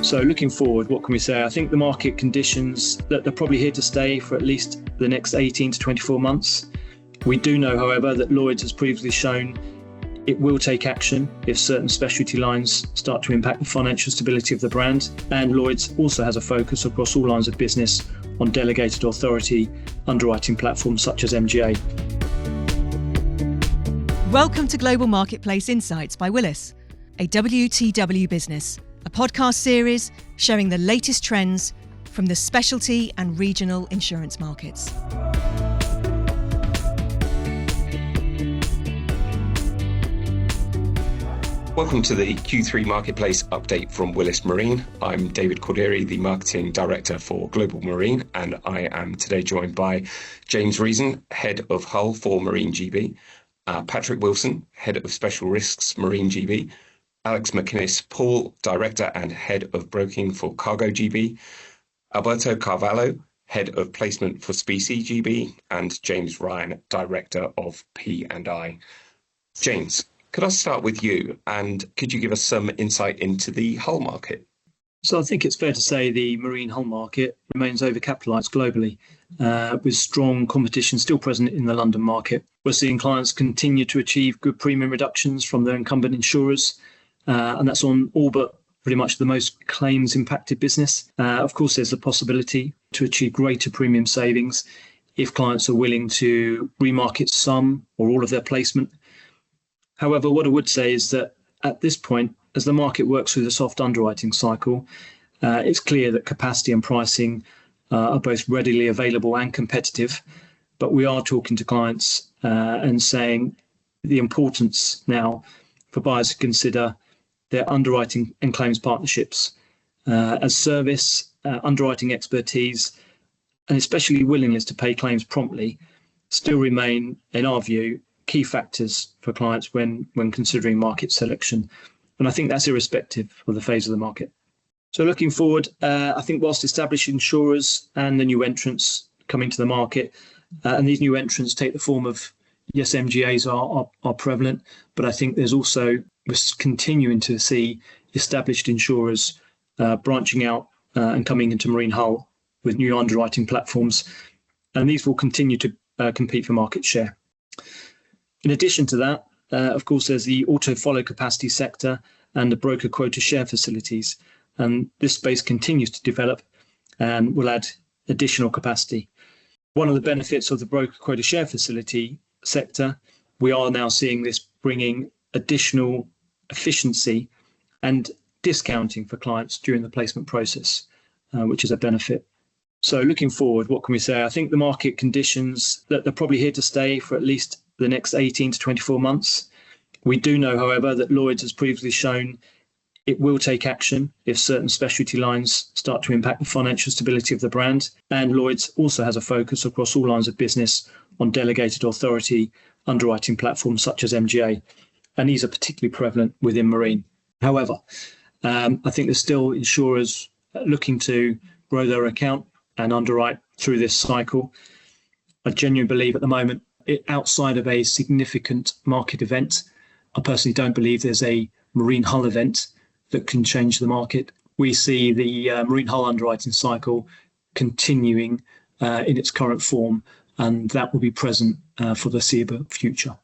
So looking forward, what can we say? I think the market conditions, that they're probably here to stay for at least the next 18 to 24 months. We do know, however, that Lloyd's has previously shown it will take action if certain specialty lines start to impact the financial stability of the brand. And Lloyd's also has a focus across all lines of business on delegated authority underwriting platforms such as MGA. Welcome to Global Marketplace Insights by Willis, a WTW business, a podcast series showing the latest trends from the specialty and regional insurance markets. Welcome to the Q3 Marketplace update from Willis Marine. I'm David Cordieri, the Marketing Director for Global Marine, and I am today joined by James Reason, Head of Hull for Marine GB, Patrick Wilson, Head of Special Risks Marine GB, Alex MacInnes-Poole, Director and Head of Broking for Cargo GB, Alberto Cavallo, Head of Placement for Specie GB, and James Ryan, Director of P&I. James, could I start with you, and could you give us some insight into the hull market? So I think it's fair to say the marine hull market remains overcapitalised globally, with strong competition still present in the London market. We're seeing clients continue to achieve good premium reductions from their incumbent insurers, and that's on all but pretty much the most claims impacted business. Of course, there's the possibility to achieve greater premium savings if clients are willing to remarket some or all of their placement. However, what I would say is that at this point, as the market works through the soft underwriting cycle, it's clear that capacity and pricing are both readily available and competitive. But we are talking to clients and saying the importance now for buyers to consider their underwriting and claims partnerships as service, underwriting expertise, and especially willingness to pay claims promptly still remain, in our view, key factors for clients when considering market selection. And I think that's irrespective of the phase of the market. So looking forward, I think whilst established insurers and the new entrants coming to the market, and these new entrants take the form of, yes, MGAs are prevalent, but I think there's also, we're continuing to see established insurers branching out and coming into marine hull with new underwriting platforms. And these will continue to compete for market share. In addition to that, of course, there's the auto-follow capacity sector and the broker quota share facilities. And this space continues to develop and will add additional capacity. One of the benefits of the broker quota share facility sector, we are now seeing this bringing additional efficiency and discounting for clients during the placement process, which is a benefit. So looking forward, what can we say? I think the market conditions, that they're probably here to stay for at least the next 18 to 24 months. We do know, however, that Lloyd's has previously shown it will take action if certain specialty lines start to impact the financial stability of the brand. And Lloyd's also has a focus across all lines of business on delegated authority underwriting platforms such as MGA. And these are particularly prevalent within marine. However, I think there's still insurers looking to grow their account and underwrite through this cycle. I genuinely believe at the moment, outside of a significant market event, I personally don't believe there's a marine hull event that can change the market. We see the marine hull underwriting cycle continuing in its current form, and that will be present for the foreseeable future.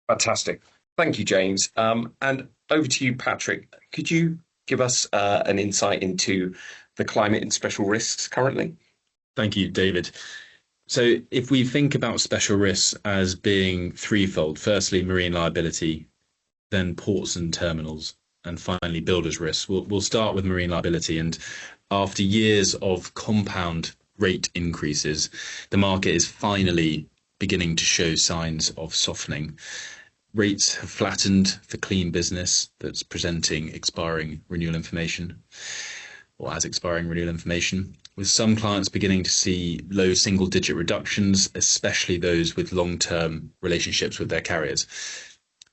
Fantastic. Thank you, James. And over to you, Patrick. Could you give us an insight into the climate and special risks currently? Thank you, David. So if we think about special risks as being threefold, firstly, marine liability, then ports and terminals, and finally, builders risk. We'll start with marine liability. And after years of compound rate increases, the market is finally beginning to show signs of softening. Rates have flattened for clean business that's presenting expiring renewal information, or as expiring renewal information, with some clients beginning to see low single-digit reductions, especially those with long-term relationships with their carriers.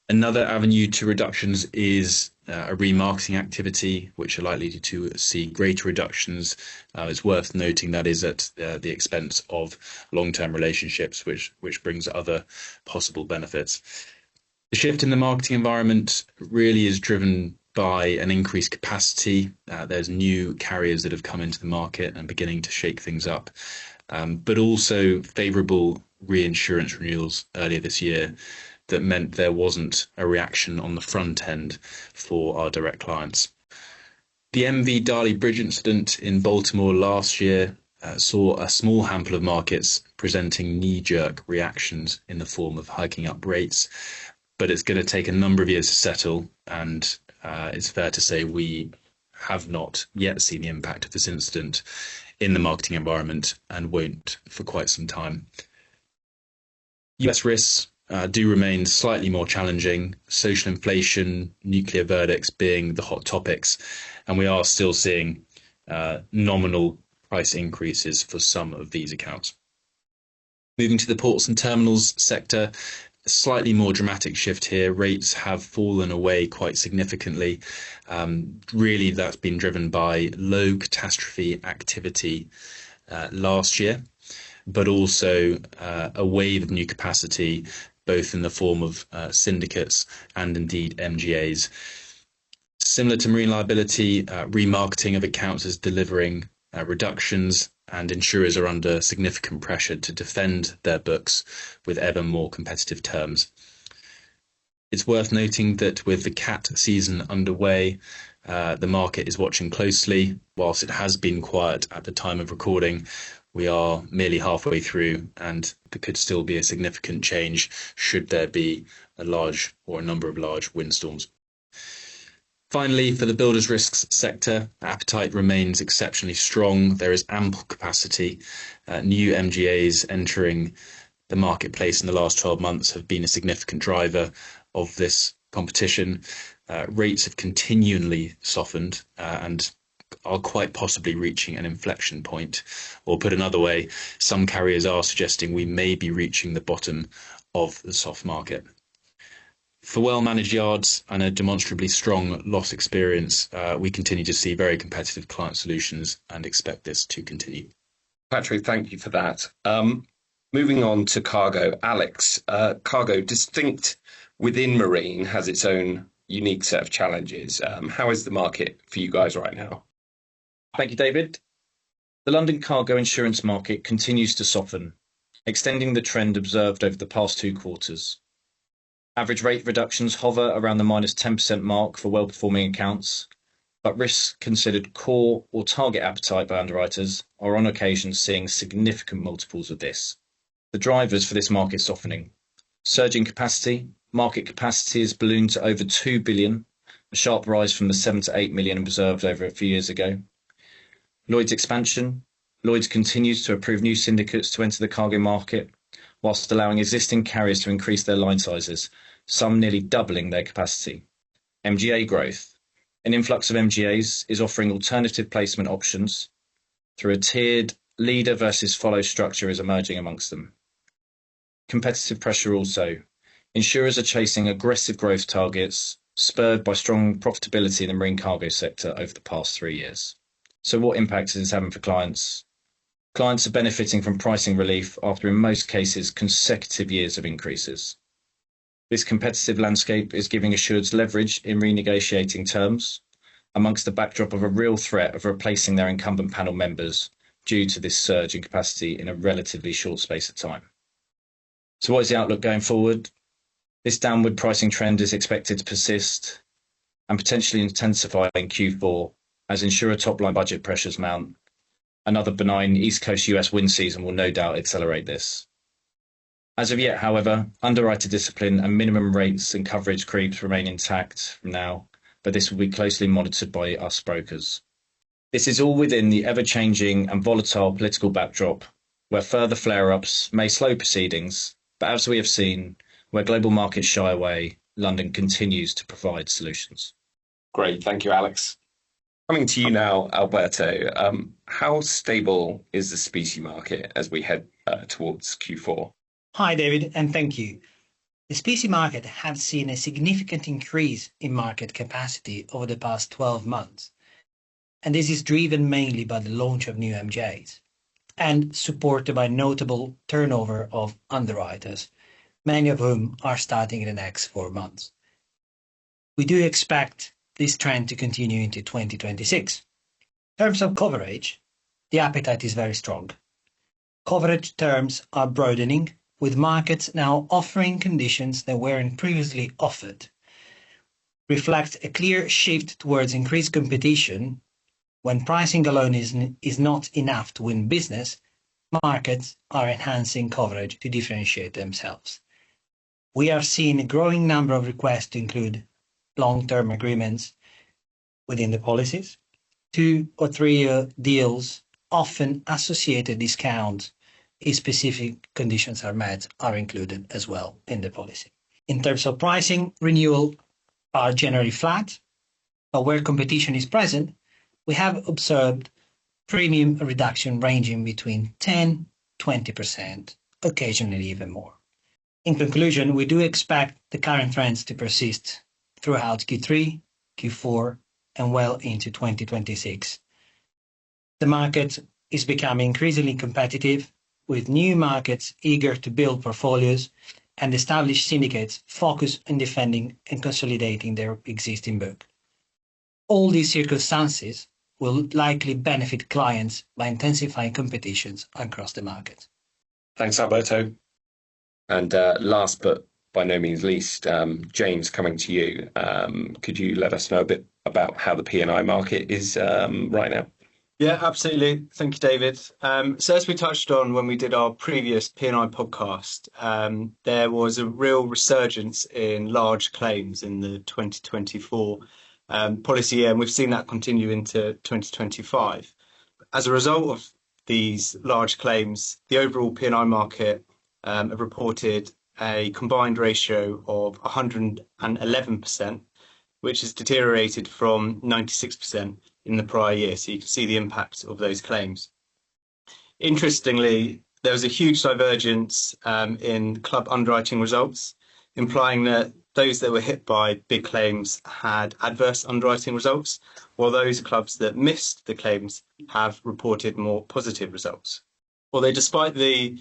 Another avenue to reductions is a remarketing activity, which are likely to see greater reductions. It's worth noting that is at the expense of long-term relationships, which brings other possible benefits. The shift in the marketing environment really is driven by an increased capacity. There's new carriers that have come into the market and beginning to shake things up, but also favourable reinsurance renewals earlier this year that meant there wasn't a reaction on the front end for our direct clients. The MV Darley Bridge incident in Baltimore last year saw a small handful of markets presenting knee-jerk reactions in the form of hiking up rates, but it's going to take a number of years to settle, and it's fair to say we have not yet seen the impact of this incident in the marketing environment and won't for quite some time. US risks do remain slightly more challenging, social inflation, nuclear verdicts being the hot topics, and we are still seeing nominal price increases for some of these accounts. Moving to the ports and terminals sector, a slightly more dramatic shift here. Rates have fallen away quite significantly. Really, that's been driven by low catastrophe activity last year, but also a wave of new capacity, both in the form of syndicates and indeed MGAs. Similar to marine liability, remarketing of accounts is delivering reductions, and insurers are under significant pressure to defend their books with ever more competitive terms. It's worth noting that with the CAT season underway, the market is watching closely. Whilst it has been quiet at the time of recording, we are merely halfway through, and there could still be a significant change should there be a large or a number of large windstorms. Finally, for the builders risks sector, appetite remains exceptionally strong. There is ample capacity. New MGAs entering the marketplace in the last 12 months have been a significant driver of this competition. Rates have continually softened and are quite possibly reaching an inflection point. Or put another way, some carriers are suggesting we may be reaching the bottom of the soft market. For well-managed yards and a demonstrably strong loss experience, we continue to see very competitive client solutions and expect this to continue. Patrick, thank you for that. Moving on to cargo. Alex, cargo, distinct within marine, has its own unique set of challenges. How is the market for you guys right now? Thank you, David. The London cargo insurance market continues to soften, extending the trend observed over the past 2 quarters. Average rate reductions hover around the -10% mark for well-performing accounts, but risks considered core or target appetite by underwriters are on occasion seeing significant multiples of this. The drivers for this market softening: surging capacity. Market capacity has ballooned to over 2 billion, a sharp rise from the 7 to 8 million observed over a few years ago. Lloyd's expansion. Lloyd's continues to approve new syndicates to enter the cargo market, whilst allowing existing carriers to increase their line sizes, some nearly doubling their capacity. MGA growth. An influx of MGAs is offering alternative placement options through a tiered leader versus follow structure is emerging amongst them. Competitive pressure also. Insurers are chasing aggressive growth targets, spurred by strong profitability in the marine cargo sector over the past 3 years. So what impact is this having for clients? Clients are benefiting from pricing relief after, in most cases, consecutive years of increases. This competitive landscape is giving assureds leverage in renegotiating terms, amongst the backdrop of a real threat of replacing their incumbent panel members due to this surge in capacity in a relatively short space of time. So what is the outlook going forward? This downward pricing trend is expected to persist and potentially intensify in Q4 as insurer top-line budget pressures mount. Another benign East Coast US wind season will no doubt accelerate this. As of yet, however, underwriter discipline and minimum rates and coverage creeps remain intact from now, but this will be closely monitored by us brokers. This is all within the ever-changing and volatile political backdrop, where further flare-ups may slow proceedings, but as we have seen, where global markets shy away, London continues to provide solutions. Great, thank you, Alex. Coming to you now, Alberto. How stable is the specie market as we head towards Q4? Hi, David, and thank you. The specie market has seen a significant increase in market capacity over the past 12 months, and this is driven mainly by the launch of new MGAs and supported by notable turnover of underwriters, many of whom are starting in the next 4 months. We do expect this trend to continue into 2026. In terms of coverage, the appetite is very strong. Coverage terms are broadening, with markets now offering conditions that weren't previously offered. Reflects a clear shift towards increased competition. When pricing alone is not enough to win business, markets are enhancing coverage to differentiate themselves. We are seeing a growing number of requests to include long-term agreements within the policies, 2 or 3 year deals, often associated discounts if specific conditions are met, are included as well in the policy. In terms of pricing, renewal are generally flat, but where competition is present, we have observed premium reduction ranging between 10-20%, occasionally even more. In conclusion, we do expect the current trends to persist throughout Q3, Q4, and well into 2026. The market is becoming increasingly competitive, with new markets eager to build portfolios and established syndicates focused on defending and consolidating their existing book. All these circumstances will likely benefit clients by intensifying competitions across the market. Thanks, Alberto. And last but by no means least, James, coming to you, could you let us know a bit about how the P&I market is right now? Yeah, absolutely. Thank you, David. So as we touched on when we did our previous P&I podcast, there was a real resurgence in large claims in the 2024 policy year, and we've seen that continue into 2025. As a result of these large claims, the overall P&I market have reported a combined ratio of 111%, which has deteriorated from 96% in the prior year. So you can see the impact of those claims. Interestingly, there was a huge divergence in club underwriting results, implying that those that were hit by big claims had adverse underwriting results, while those clubs that missed the claims have reported more positive results. Although despite the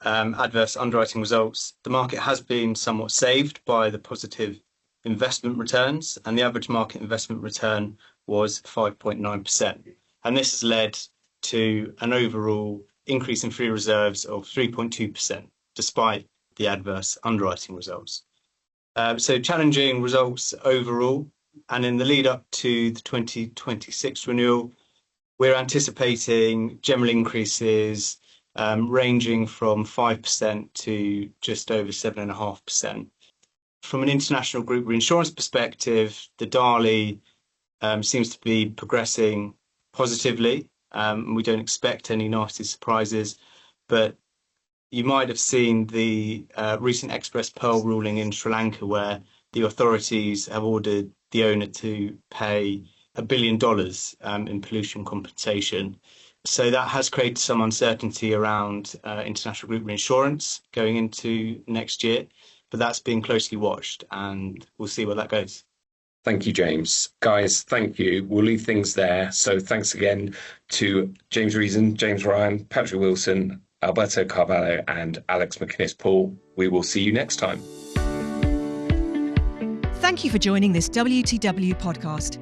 adverse underwriting results, the market has been somewhat saved by the positive investment returns, and the average market investment return was 5.9%. And this has led to an overall increase in free reserves of 3.2%, despite the adverse underwriting results. So challenging results overall. And in the lead up to the 2026 renewal, we're anticipating general increases ranging from 5% to just over 7.5%. From an international group reinsurance perspective, the DALI seems to be progressing positively. We don't expect any nasty surprises, but you might have seen the recent Express Pearl ruling in Sri Lanka, where the authorities have ordered the owner to pay $1 billion in pollution compensation. So that has created some uncertainty around international group reinsurance going into next year, but that's being closely watched, and we'll see where that goes. Thank you, James. Guys, thank you. We'll leave things there. So thanks again to James Reason, James Ryan, Patrick Wilson, Alberto Cavallo, and Alex MacInnes-Poole. We will see you next time. Thank you for joining this WTW podcast,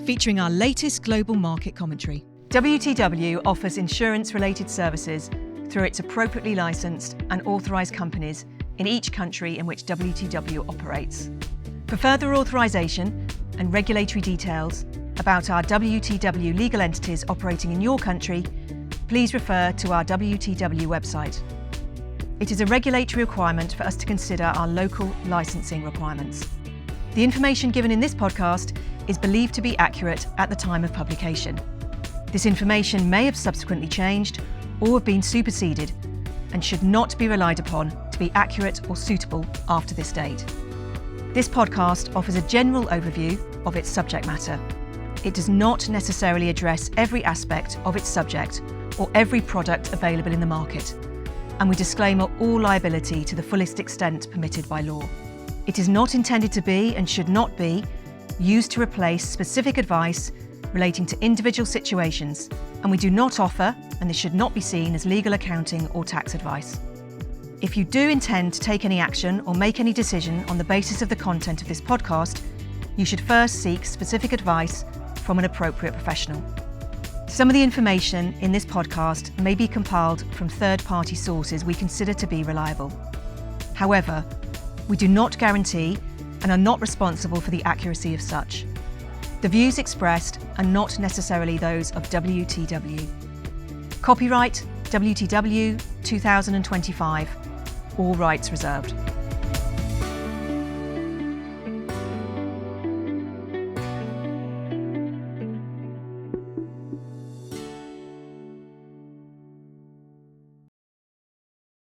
featuring our latest global market commentary. WTW offers insurance-related services through its appropriately licensed and authorised companies in each country in which WTW operates. For further authorisation and regulatory details about our WTW legal entities operating in your country, please refer to our WTW website. It is a regulatory requirement for us to consider our local licensing requirements. The information given in this podcast is believed to be accurate at the time of publication. This information may have subsequently changed or have been superseded and should not be relied upon to be accurate or suitable after this date. This podcast offers a general overview of its subject matter. It does not necessarily address every aspect of its subject or every product available in the market, and we disclaim all liability to the fullest extent permitted by law. It is not intended to be and should not be used to replace specific advice relating to individual situations, and we do not offer, and this should not be seen as legal, accounting or tax advice. If you do intend to take any action or make any decision on the basis of the content of this podcast, you should first seek specific advice from an appropriate professional. Some of the information in this podcast may be compiled from third-party sources we consider to be reliable. However, we do not guarantee and are not responsible for the accuracy of such. The views expressed are not necessarily those of WTW. Copyright WTW 2025. All rights reserved.